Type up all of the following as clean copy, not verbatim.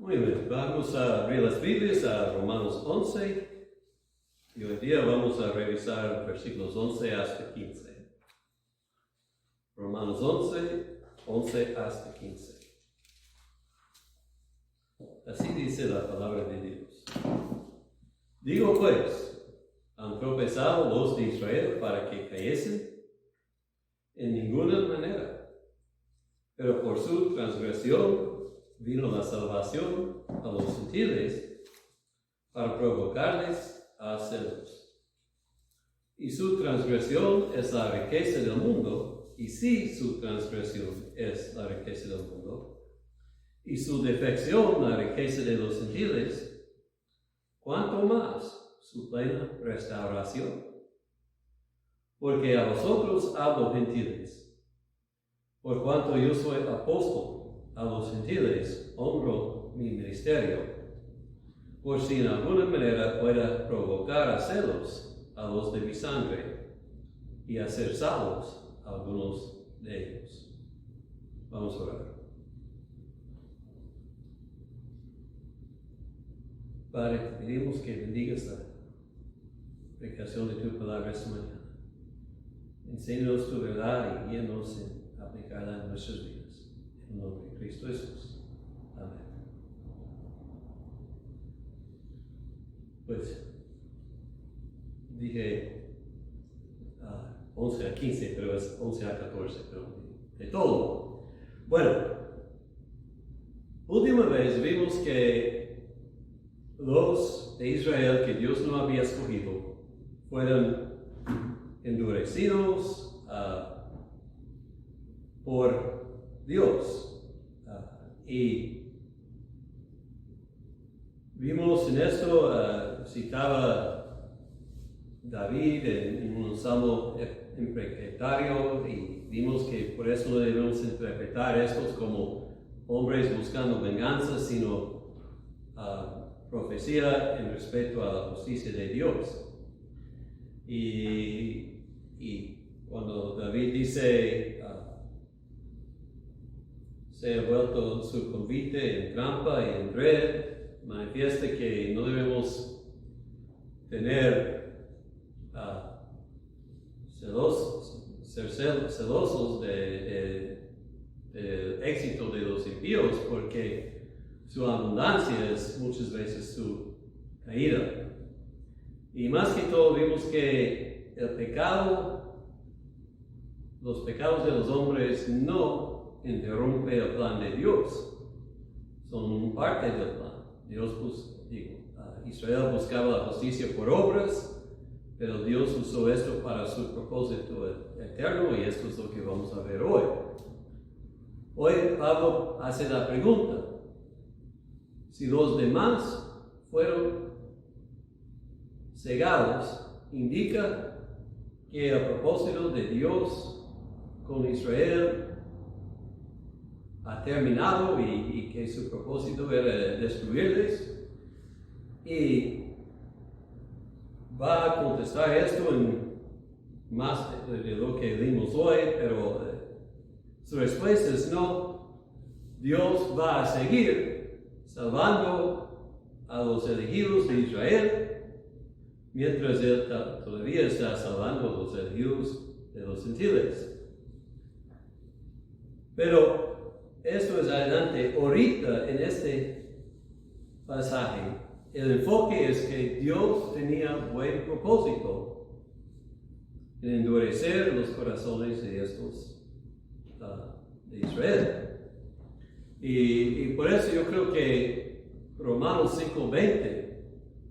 Muy bien, vamos a abrir las Biblias a Romanos 11 y hoy día vamos a revisar versículos 11 hasta 15. Romanos 11 hasta 15. Así dice la palabra de Dios. Digo pues, ¿han tropezado los de Israel para que cayesen? En ninguna manera. Pero por su transgresión vino la salvación a los gentiles para provocarles a celos. Y su transgresión es la riqueza del mundo, y si su transgresión es la riqueza del mundo, y su defección la riqueza de los gentiles, ¿cuánto más su plena restauración? Porque a vosotros hablo, gentiles, por cuanto yo soy apóstol a los gentiles, honro mi ministerio, por si en alguna manera pueda provocar a celos a los de mi sangre y hacer salvos a algunos de ellos. Vamos a orar. Padre, te pedimos que bendigas la predicación de tu palabra esta mañana. Enséñanos tu verdad y guíanos en aplicarla en nuestras vidas. En el nombre de Cristo Jesús. Amén. Pues dije 11 a 15, pero es 11 a 14, pero de todo. Bueno, última vez vimos que los de Israel que Dios no había escogido fueron endurecidos por Dios. Y vimos en esto, citaba David en un salmo imprecatorio, y vimos que por eso no debemos interpretar estos como hombres buscando venganza, sino profecía en respecto a la justicia de Dios. Y cuando David dice, se ha vuelto su convite en trampa y en red, manifiesta que no debemos tener ser celosos del éxito de los impíos, porque su abundancia es muchas veces su caída. Y más que todo vimos que los pecados de los hombres no interrumpe el plan de Dios, son parte del plan. Israel buscaba la justicia por obras, pero Dios usó esto para su propósito eterno, y esto es lo que vamos a ver hoy. Hoy Pablo hace la pregunta: si los demás fueron cegados, indica que el propósito de Dios con Israel ha terminado y que su propósito era destruirles. Y va a contestar esto en más de lo que leímos hoy, pero su respuesta es no. Dios va a seguir salvando a los elegidos de Israel, mientras Él todavía está salvando a los elegidos de los gentiles. Pero esto es adelante. Ahorita, en este pasaje, el enfoque es que Dios tenía buen propósito en endurecer los corazones de estos de Israel. Y por eso yo creo que Romanos 5:20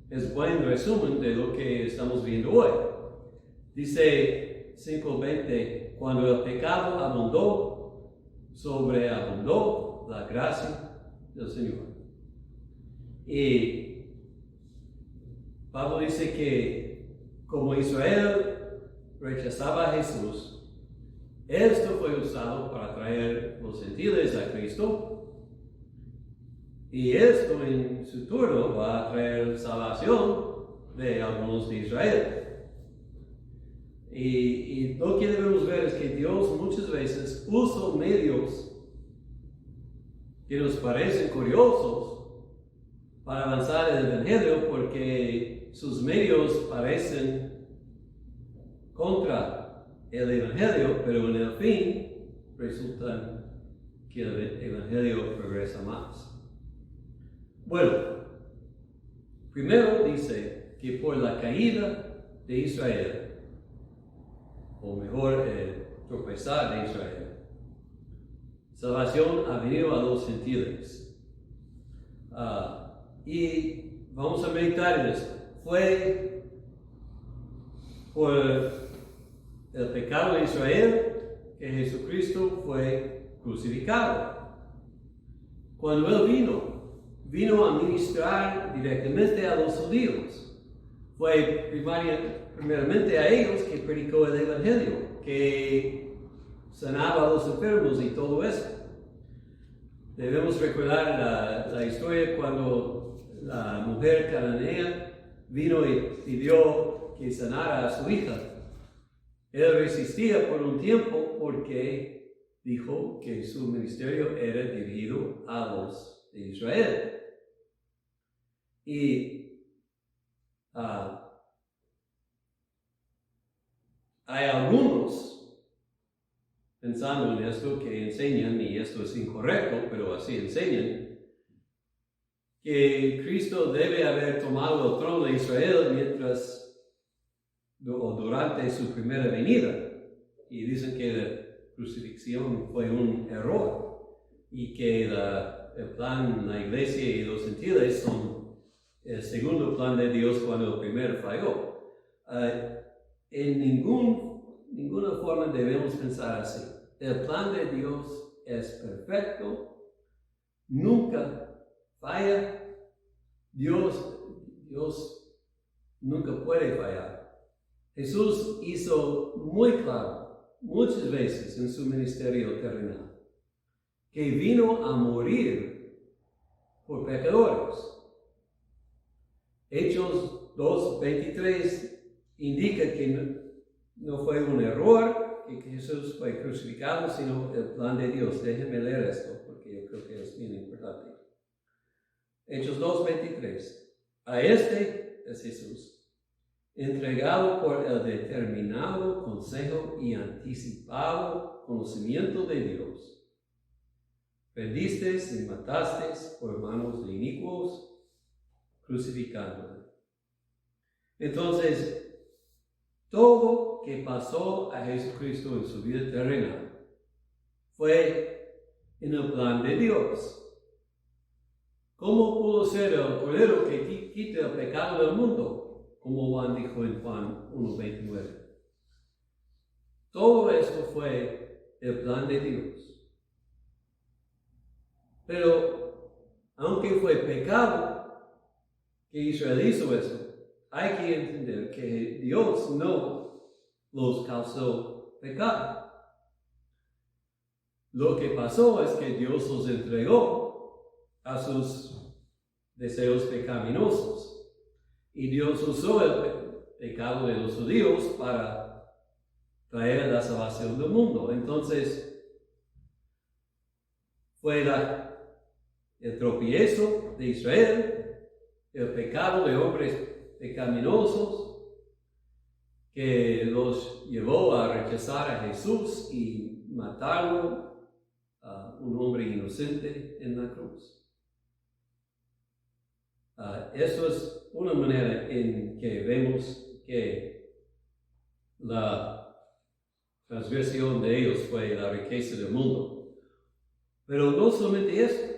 es buen resumen de lo que estamos viendo hoy. Dice 5:20, cuando el pecado abundó, sobreabundó la gracia del Señor. Y Pablo dice que como Israel rechazaba a Jesús, esto fue usado para traer los gentiles a Cristo, y esto en su turno va a traer salvación de algunos de Israel. Y lo que debemos ver es que Dios muchas veces usa medios que nos parecen curiosos para avanzar el Evangelio porque sus medios parecen contra el Evangelio, pero en el fin resulta que el Evangelio progresa más. Bueno, primero dice que por la caída de Israel, o mejor, tropezar de Israel, salvación ha venido a los gentiles. Y vamos a meditar en esto. Fue por el pecado de Israel que Jesucristo fue crucificado. Cuando Él vino a ministrar directamente a los judíos. Fue primeramente a ellos que predicó el Evangelio, que sanaba a los enfermos y todo eso. Debemos recordar la historia cuando la mujer cananea vino y pidió que sanara a su hija. Él resistía por un tiempo porque dijo que su ministerio era dirigido a los de Israel. Y hay algunos, pensando en esto, que enseñan, y esto es incorrecto, pero así enseñan, que Cristo debe haber tomado el trono de Israel durante su primera venida. Y dicen que la crucifixión fue un error y que el plan, la iglesia y los gentiles son el segundo plan de Dios cuando el primero falló. En ninguna forma debemos pensar así. El plan de Dios es perfecto, nunca falla. Dios nunca puede fallar. Jesús hizo muy claro muchas veces en su ministerio terrenal que vino a morir por pecadores. Hechos 2:23 indica que no fue un error que Jesús fue crucificado, sino el plan de Dios. Déjenme leer esto porque yo creo que es bien importante. Hechos 2:23. A este es Jesús, entregado por el determinado consejo y anticipado conocimiento de Dios. Prendisteis y matasteis por manos de inicuos, crucificándole. Entonces, todo que pasó a Jesucristo en su vida terrenal fue en el plan de Dios. ¿Cómo pudo ser el Cordero que quita el pecado del mundo? Como Juan dijo en Juan 1:29. Todo esto fue el plan de Dios. Pero, aunque fue pecado que Israel hizo eso, hay que entender que Dios no los causó pecado. Lo que pasó es que Dios los entregó a sus deseos pecaminosos. Y Dios usó el pecado de los judíos para traer la salvación del mundo. Entonces, fue el tropiezo de Israel, el pecado de hombres pecaminosos que los llevó a rechazar a Jesús y matarlo, a un hombre inocente en la cruz. Eso es una manera en que vemos que la transgresión de ellos fue la riqueza del mundo. Pero no solamente eso.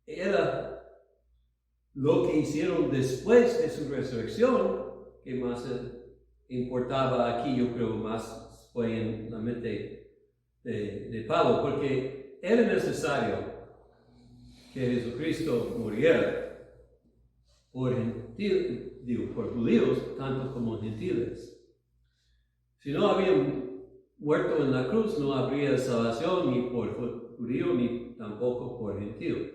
Era lo que hicieron después de su resurrección que más importaba aquí, yo creo, más fue en la mente de Pablo, porque era necesario que Jesucristo muriera por judíos, tanto como gentiles. Si no habían muerto en la cruz, no habría salvación ni por judío ni tampoco por gentil.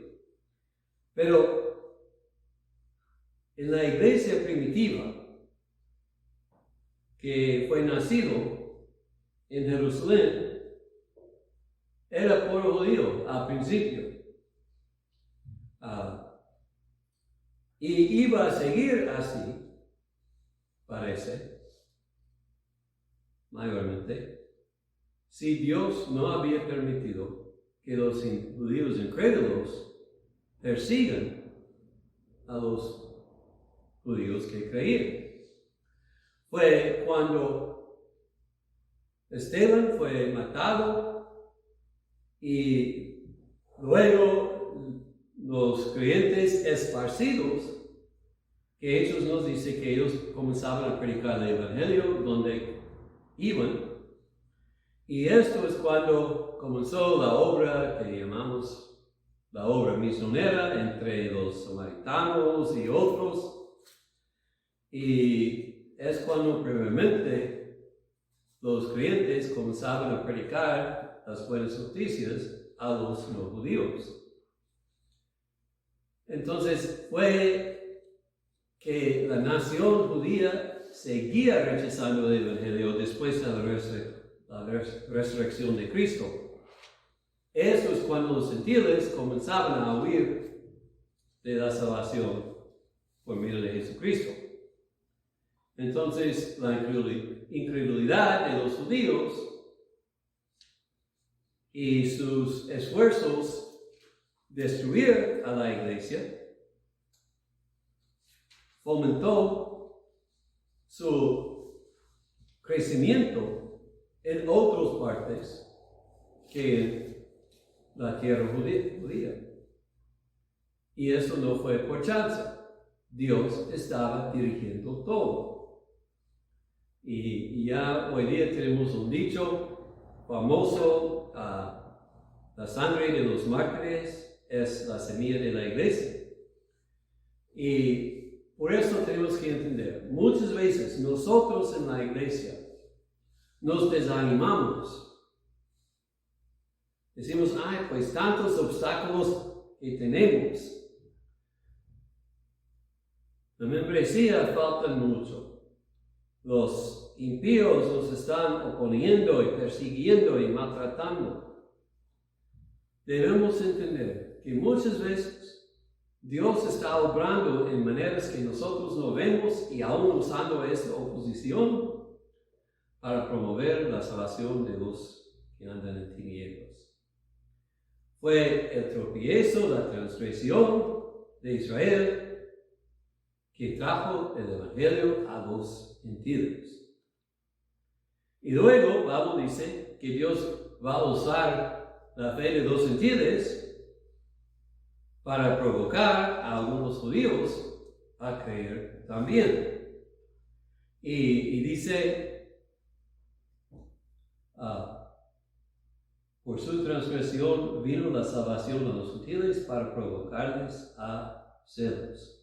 Pero en la iglesia primitiva, que fue nacido en Jerusalén, era puro judío al principio. Y iba a seguir así, parece, mayormente, si Dios no había permitido que los judíos incrédulos persigan a los judíos que creían. Fue cuando Esteban fue matado y luego los creyentes esparcidos, que ellos nos dicen que ellos comenzaban a predicar el Evangelio donde iban. Y esto es cuando comenzó la obra que llamamos la obra misionera entre los samaritanos y otros. Y es cuando brevemente los creyentes comenzaban a predicar las buenas noticias a los no judíos. Entonces fue que la nación judía seguía rechazando el Evangelio después de la resurrección de Cristo. Eso es cuando los gentiles comenzaban a huir de la salvación por medio de Jesucristo. Entonces la incredulidad de los judíos y sus esfuerzos destruir a la iglesia fomentó su crecimiento en otras partes que en la tierra judía. Y eso no fue por chance. Dios estaba dirigiendo todo. Y ya hoy día tenemos un dicho famoso, la sangre de los mártires es la semilla de la iglesia. Y por eso tenemos que entender, muchas veces nosotros en la iglesia nos desanimamos. Decimos, ay, pues tantos obstáculos que tenemos. La membresía falta mucho. Los impíos nos están oponiendo y persiguiendo y maltratando. Debemos entender que muchas veces Dios está obrando en maneras que nosotros no vemos y aún usando esta oposición para promover la salvación de los que andan en tinieblas. Fue el tropiezo, la transgresión de Israel que trajo el Evangelio a los gentiles. Y luego Pablo dice que Dios va a usar la fe de los gentiles para provocar a algunos judíos a creer también. Y dice, por su transgresión vino la salvación a los gentiles para provocarles a celos.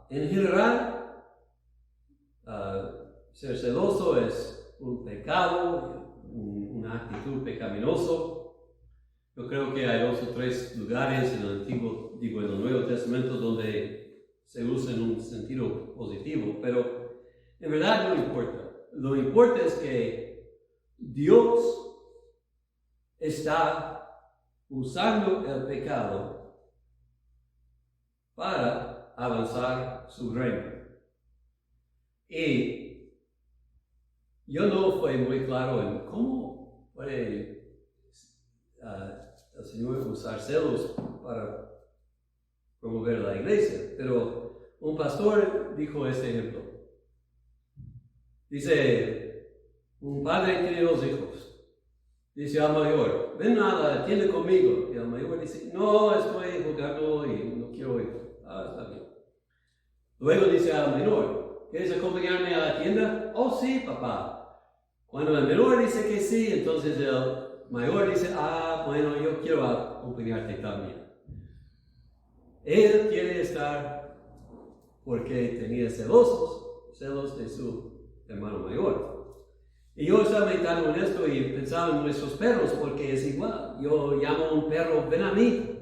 En general, ser celoso es un pecado, una actitud pecaminosa. Yo creo que hay 2 o 3 lugares en el en el Nuevo Testamento donde se usa en un sentido positivo, pero en verdad no importa. Lo que importa es que Dios está usando el pecado para avanzar su reino. Y yo no fui muy claro en cómo puede el Señor usar celos para promover la iglesia, pero un pastor dijo este ejemplo. Dice, un padre tiene 2 hijos. Dice al mayor, ven a la tienda conmigo. Y el mayor dice, no, estoy jugando y no quiero ir. Está bien. Luego dice al menor, ¿quieres acompañarme a la tienda? Oh, sí, papá. Cuando el menor dice que sí, entonces el mayor dice, bueno, yo quiero acompañarte también. Él quiere estar porque tenía celos de su hermano mayor. Y yo estaba meditando en esto y pensaba en nuestros perros porque es igual. Yo llamo a un perro, ven a mí,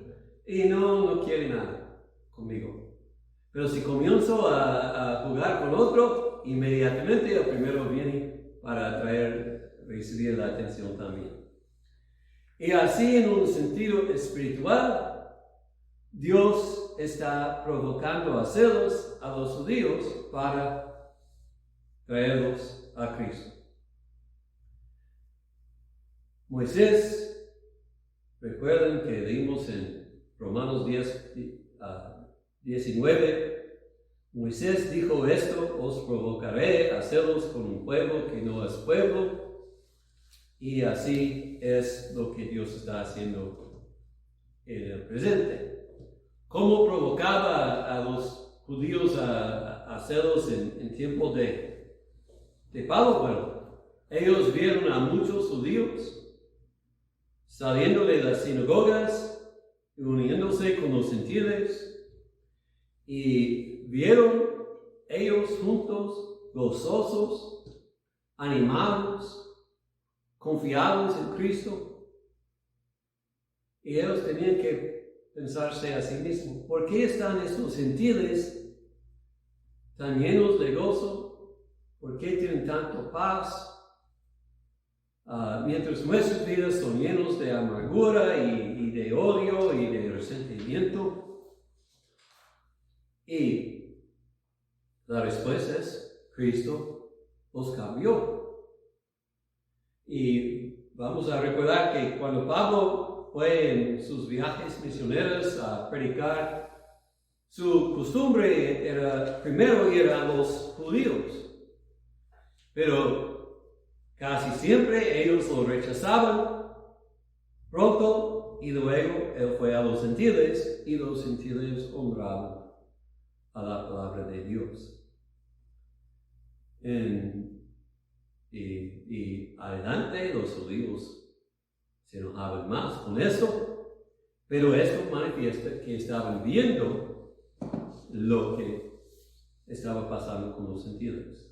y no quiere nada conmigo. Pero si comienzo a jugar con otro, inmediatamente el primero viene para traer recibir la atención también. Y así, en un sentido espiritual, Dios está provocando a celos a los judíos para traerlos a Cristo. Moisés, recuerden que leímos en Romanos 19, Moisés dijo esto: os provocaré a celos con un pueblo que no es pueblo. Y así es lo que Dios está haciendo en el presente. ¿Cómo provocaba a los judíos a celos en tiempo de Pablo? Bueno, ellos vieron a muchos judíos saliendo de las sinagogas y uniéndose con los gentiles, y vieron ellos juntos, gozosos, animados, confiados en Cristo, y ellos tenían que pensarse a sí mismos: ¿por qué están estos gentiles tan llenos de gozo? ¿Por qué tienen tanta paz? Mientras nuestras vidas son llenos de amargura y de odio y de resentimiento. Y la respuesta es: Cristo los cambió. Y vamos a recordar que cuando Pablo fue en sus viajes misioneros a predicar, su costumbre era primero ir a los judíos, pero casi siempre ellos lo rechazaban pronto, y luego él fue a los gentiles y los gentiles honraban a la palabra de Dios. Y adelante los judíos se enojaban más con esto, pero esto manifiesta que estaban viendo lo que estaba pasando con los gentiles.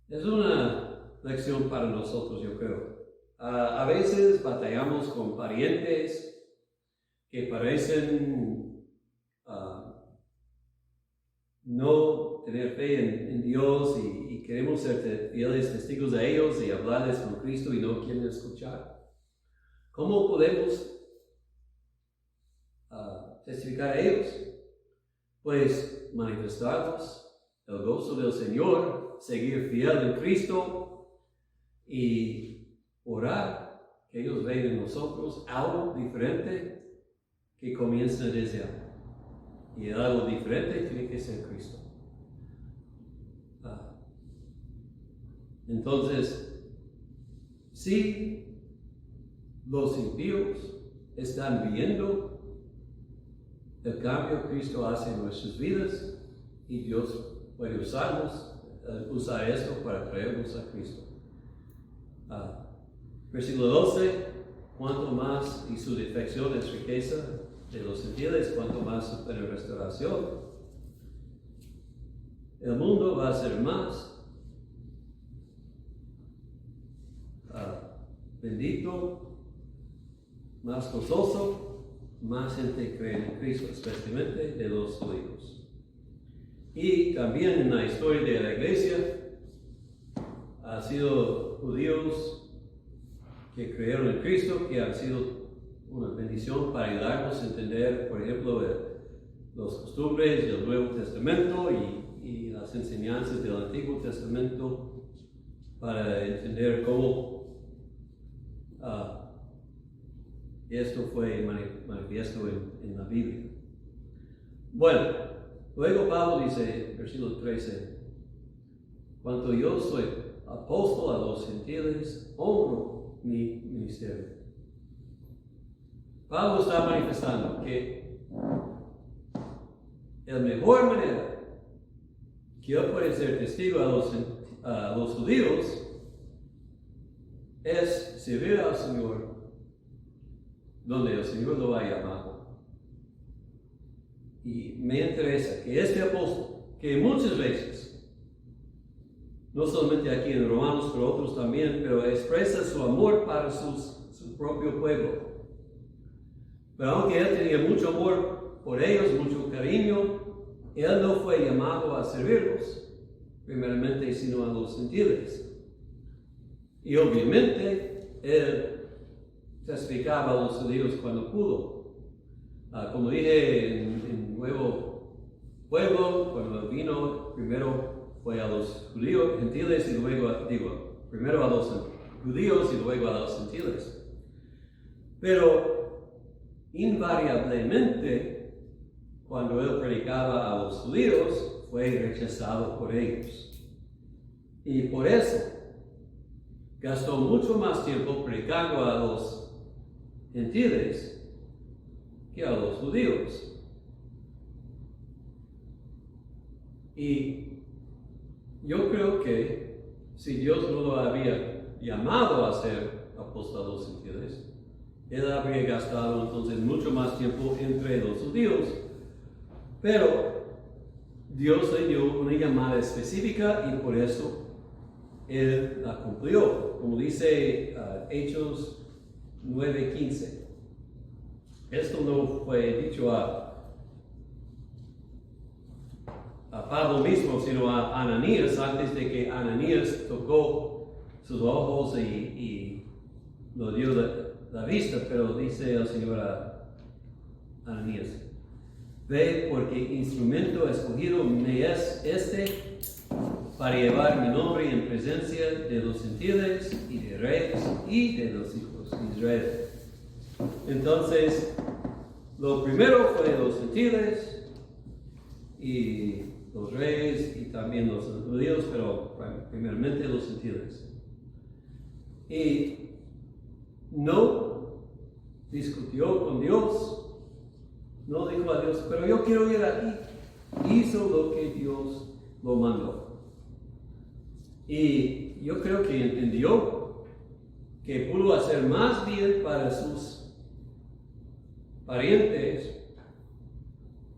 Es una lección para nosotros, yo creo. A veces batallamos con parientes que parecen no tener fe en Dios, y queremos ser fieles testigos de ellos y hablarles con Cristo, y no quieren escuchar. ¿Cómo podemos testificar a ellos? Pues manifestarnos el gozo del Señor, seguir fiel en Cristo y orar que ellos vean en nosotros algo diferente que comienza desde ahí. Y algo diferente tiene que ser Cristo. Entonces, si los impíos están viendo el cambio que Cristo hace en nuestras vidas, y Dios puede usar esto para traernos a Cristo. Versículo 12: cuanto más, y su defección es riqueza de los gentiles, cuanto más su plena restauración. El mundo va a ser más bendito, más gozoso, más gente cree en Cristo, especialmente de los judíos. Y también en la historia de la iglesia ha sido judíos que creyeron en Cristo, que han sido una bendición para ayudarnos a entender, por ejemplo, las costumbres del Nuevo Testamento y las enseñanzas del Antiguo Testamento, para entender cómo esto fue manifiesto en la Biblia. Bueno, luego Pablo dice, versículo 13: cuanto yo soy apóstol a los gentiles, honro mi ministerio. Pablo está manifestando que la mejor manera que él puede ser testigo a los judíos es servir al Señor donde el Señor lo ha llamado. Y me interesa que este apóstol, que muchas veces, no solamente aquí en Romanos, pero otros también, pero expresa su amor para su propio pueblo. Pero aunque él tenía mucho amor por ellos, mucho cariño, él no fue llamado a servirlos, primeramente, sino a los gentiles. Y obviamente él testificaba a los judíos cuando pudo. Como dije, en Nuevo Pueblo, cuando él vino, primero fue a los judíos, gentiles, y luego, primero a los judíos y luego a los gentiles. Pero invariablemente, cuando él predicaba a los judíos, fue rechazado por ellos. Y por eso gastó mucho más tiempo predicando a los gentiles que a los judíos. Y yo creo que si Dios no lo había llamado a ser apóstol a los gentiles, él habría gastado entonces mucho más tiempo entre los judíos. Pero Dios le dio una llamada específica y por eso él la cumplió, como dice Hechos 9:15. Esto no fue dicho a Pablo mismo, sino a Ananías, antes de que Ananías tocó sus ojos y lo dio la vista, pero dice el Señor a Ananías: ve, porque instrumento escogido me es este para llevar mi nombre en presencia de los gentiles y de reyes y de los hijos de Israel. Entonces, lo primero fue los gentiles y los reyes y también los judíos, pero primeramente los gentiles. Y no discutió con Dios, no dijo a Dios, pero yo quiero ir aquí. Hizo lo que Dios lo mandó. Y yo creo que entendió que pudo hacer más bien para sus parientes,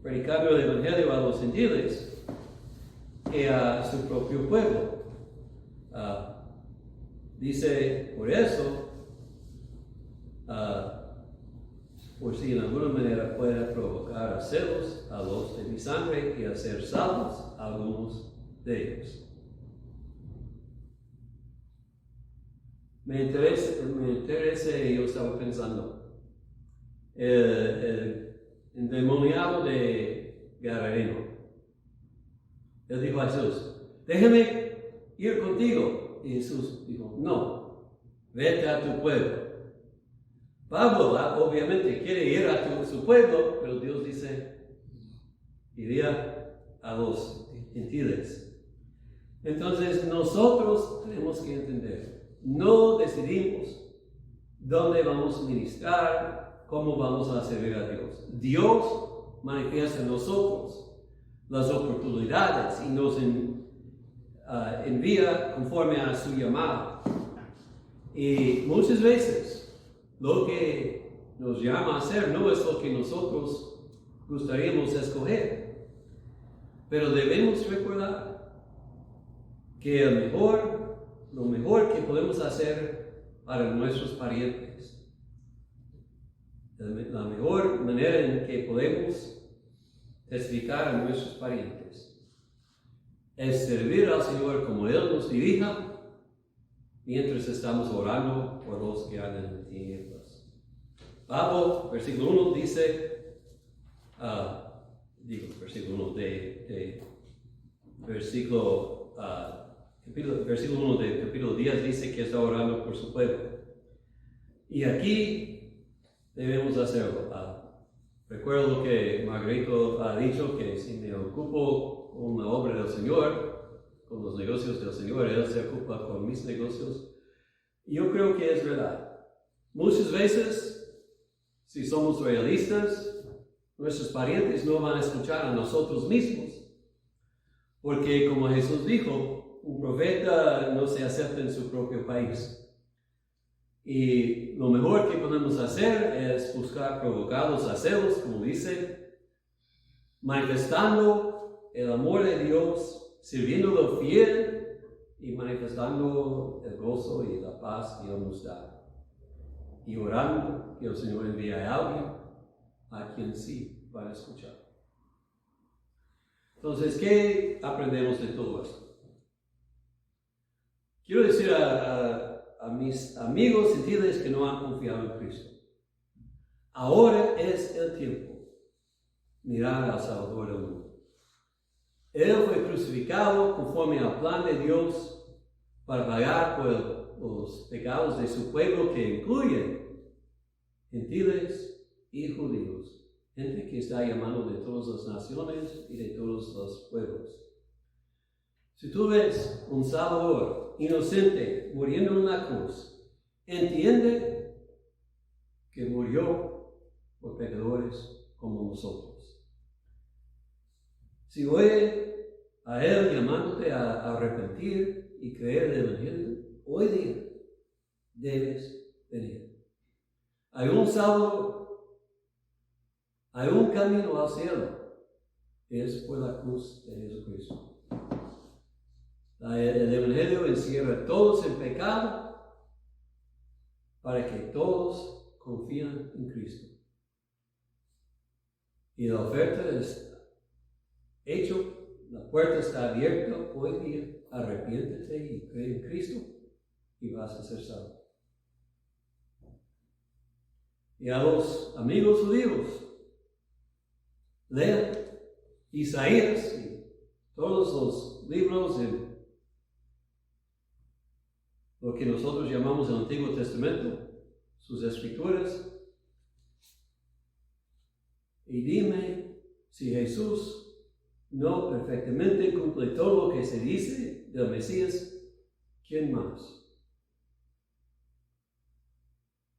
predicando el evangelio a los gentiles, que a su propio pueblo. Dice, por eso, por si en alguna manera pueda provocar a celos a los de mi sangre y hacer salvos a algunos de ellos. Me interesa, yo estaba pensando, el endemoniado de Gadareno. Él dijo a Jesús: déjame ir contigo. Y Jesús dijo: no, vete a tu pueblo. Pablo obviamente quiere ir a su pueblo, pero Dios dice: iría a los gentiles. Entonces nosotros tenemos que entender, no decidimos dónde vamos a ministrar, cómo vamos a servir a Dios. Dios manifiesta en nosotros las oportunidades y nos envía conforme a su llamado. Y muchas veces lo que nos llama a hacer no es lo que nosotros gustaríamos escoger, pero debemos recordar que lo mejor que podemos hacer para nuestros parientes, la mejor manera en que podemos testificar a nuestros parientes es servir al Señor como Él nos dirija, mientras estamos orando por los que andan en tinieblas. Pablo, versículo 1 dice, versículo 1 del capítulo 10 dice que está orando por su pueblo. Y aquí debemos hacerlo. Recuerdo lo que Margarito ha dicho, que si me ocupo con la obra del Señor, con los negocios del Señor, Él se ocupa con mis negocios. Y yo creo que es verdad. Muchas veces, si somos realistas, nuestros parientes no van a escuchar a nosotros mismos. Porque como Jesús dijo, un profeta no se acepta en su propio país. Y lo mejor que podemos hacer es buscar provocarlos a celos, como dice, manifestando el amor de Dios, sirviéndolo fiel y manifestando el gozo y la paz que Él nos da. Y orando que el Señor envíe a alguien a quien sí van a escuchar. Entonces, ¿qué aprendemos de todo esto? Quiero decir a mis amigos gentiles que no han confiado en Cristo. Ahora es el tiempo de mirar al Salvador del mundo. Él fue crucificado conforme al plan de Dios para pagar por los pecados de su pueblo, que incluye gentiles y judíos, gente que está llamando de todas las naciones y de todos los pueblos. Si tú ves un Salvador inocente muriendo en la cruz, entiende que murió por pecadores como nosotros. Si oye a Él llamándote a arrepentir y creer en el Evangelio, hoy día debes venir. Hay un Salvador, hay un camino al cielo, es por la cruz de Jesucristo. El Evangelio encierra todos en pecado para que todos confíen en Cristo. Y la oferta es hecha, la puerta está abierta hoy día. Arrepiéntete y cree en Cristo y vas a ser salvo. Y a los amigos judíos, lean Isaías y todos los libros de lo que nosotros llamamos el Antiguo Testamento, sus escrituras, y dime si Jesús no perfectamente cumple todo lo que se dice del Mesías, ¿quién más?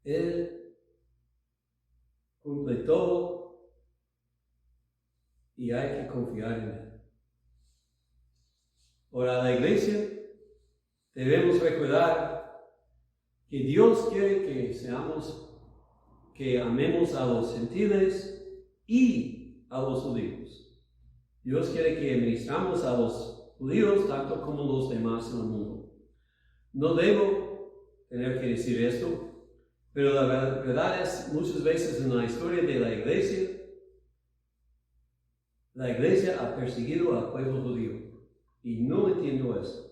Él cumple todo y hay que confiar en Él. Ahora, la iglesia debemos recordar que Dios quiere que amemos a los gentiles y a los judíos. Dios quiere que administramos a los judíos tanto como los demás en el mundo. No debo tener que decir esto, pero la verdad es, muchas veces en la historia de la iglesia ha perseguido al pueblo judío. Y no entiendo eso.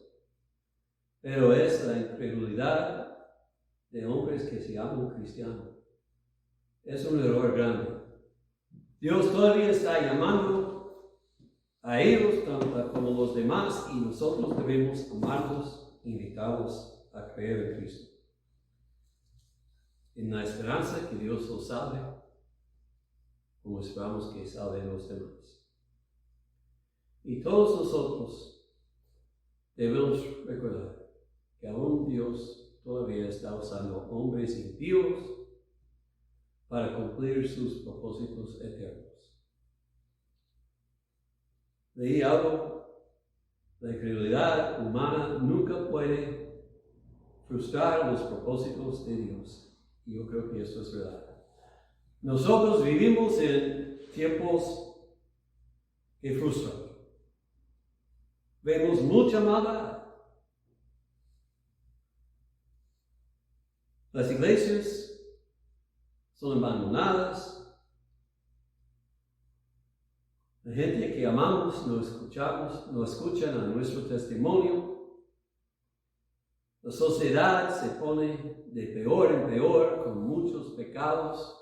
Pero es la incredulidad de hombres que se llaman cristianos. Es un error grande. Dios todavía está llamando a ellos tanto como los demás, y nosotros debemos amarlos, invitarlos a creer en Cristo, en la esperanza que Dios los salve, como esperamos que salven los demás. Y todos nosotros debemos recordar que aún Dios todavía está usando hombres impíos para cumplir sus propósitos eternos. Leí algo, la incredulidad humana nunca puede frustrar los propósitos de Dios. Y yo creo que esto es verdad. Nosotros vivimos en tiempos que frustran. Vemos mucha maldad. Las iglesias son abandonadas. La gente que amamos no escuchan a nuestro testimonio. La sociedad se pone de peor en peor con muchos pecados.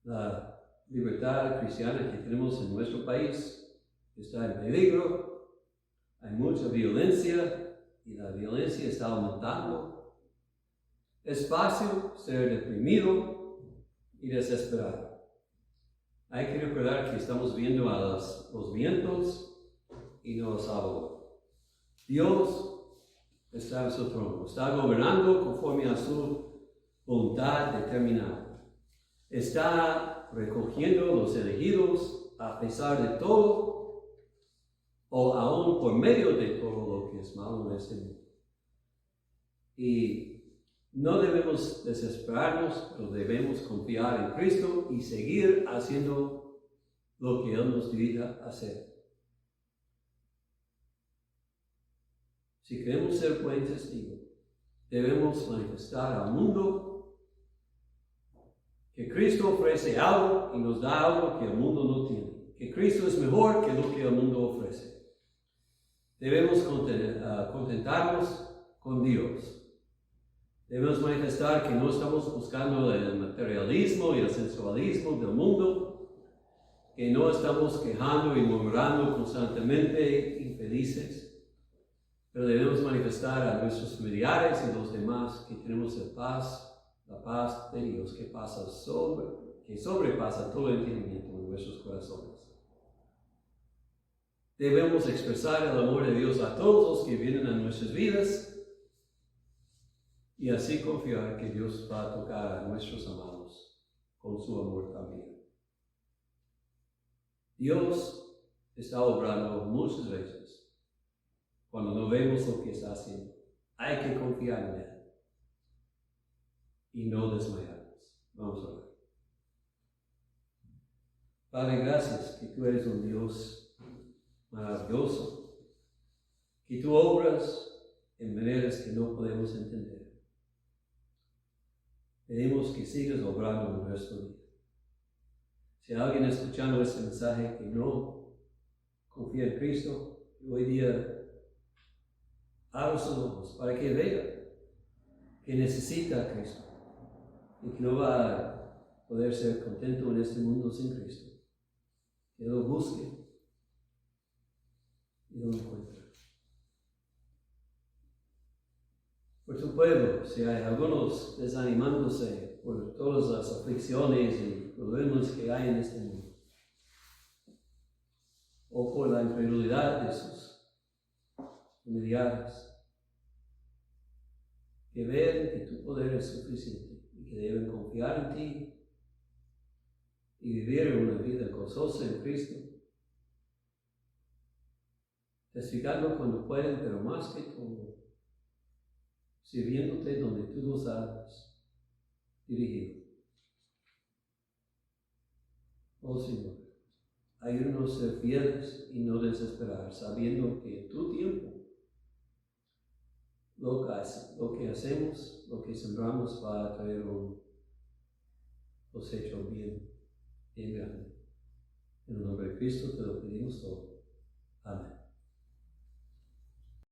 La libertad cristiana que tenemos en nuestro país está en peligro. Hay mucha violencia y la violencia está aumentando. Es fácil ser deprimido y desesperado. Hay que recordar que estamos viendo a los vientos y no al Salvador. Dios está en su trono, está gobernando conforme a su voluntad determinada. Está recogiendo los elegidos a pesar de todo, o aún por medio de todo lo que es malo en este mundo. Y no debemos desesperarnos, pero debemos confiar en Cristo y seguir haciendo lo que Él nos dirija a hacer. Si queremos ser buen testigo, debemos manifestar al mundo que Cristo ofrece algo y nos da algo que el mundo no tiene. Que Cristo es mejor que lo que el mundo ofrece. Debemos contentarnos con Dios. Debemos manifestar que no estamos buscando el materialismo y el sensualismo del mundo, que no estamos quejando y murmurando constantemente infelices, pero debemos manifestar a nuestros familiares y los demás que tenemos la paz de Dios que sobrepasa todo entendimiento en nuestros corazones. Debemos expresar el amor de Dios a todos los que vienen a nuestras vidas y así confiar que Dios va a tocar a nuestros amados con su amor también. Dios está obrando muchas veces cuando no vemos lo que está haciendo. Hay que confiar en Él y no desmayarnos. Vamos a orar. Padre, gracias que tú eres un Dios maravilloso, que tú obras en maneras que no podemos entender. Pedimos que sigas obrando en nuestro día. Si hay alguien escuchando este mensaje que no confía en Cristo, hoy día abra sus ojos para que vea que necesita a Cristo y que no va a poder ser contento en este mundo sin Cristo. Que lo busque y lo encuentre. Por tu pueblo, si hay algunos desanimándose por todas las aflicciones y problemas que hay en este mundo, o por la incredulidad de sus familiares, que vean que tu poder es suficiente y que deben confiar en ti y vivir una vida gozosa en Cristo, testificando cuando pueden, pero más que todo, sirviéndote donde tú los has dirigido. Oh Señor, ayúdanos a ser fieles y no desesperar, sabiendo que en tu tiempo lo que hacemos, lo que sembramos va a traer un cosecho bien grande. En el nombre de Cristo te lo pedimos todo. Amén.